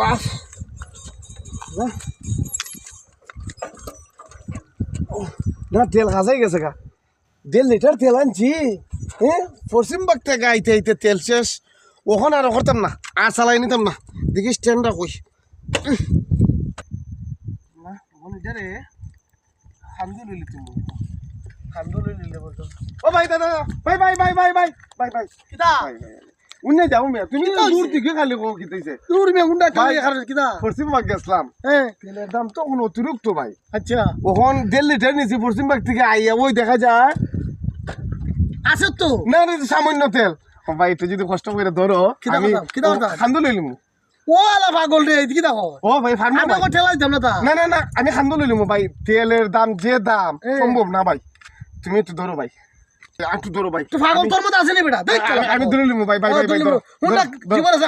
বাস না তেল খাসাই গেছে গা 1.5 লিটার তেল আনছি হ্যাঁ পশ্চিম বাগ থেকে আইতে আইতে তেল শেষ ওখানে আর করতাম না আর চালাই নিতাম না দেখি স্ট্যান্ডটা কই না ওখানে যারে খান্দু লইলি তুমি খান্দু লইলি বলতো ও ভাই দাদা ভাই ভাই ভাই ভাই ভাই ভাই ভাই কিটা উন্নে যাও মিয়া তুমি দূর দিকে খালি কো কিতাইছে দূর মিয়া উন্ডা কালে খারে কিটা পশ্চিম বাগ গেছলাম হ্যাঁ তেলের দাম তো কোন অতিরিক্ত ভাই আচ্ছা ওখান 1.5 লিটার নিছি পশ্চিম বাগ থেকে আইয়া ওই দেখা যায় আছে তো না না সামান্য তেল ভাই একটু যদি কষ্ট করে ধরো আমি খান্দু লইলিম ও আলা পাগল রে এদিকে দেখো ও ভাই ফার্ম আমি কো ঠেলাই দাম না না না আমি খান্দু লইলিম ভাই তেলের দাম যে দাম সম্ভব না ভাই তুমি একটু ধরো ভাই একটু ধরো ভাই তুই পাগল তোর মত আছে নি বেটা দেখ আমি ধরে লিমু ভাই ভাই ভাই ভাই জীবন আছে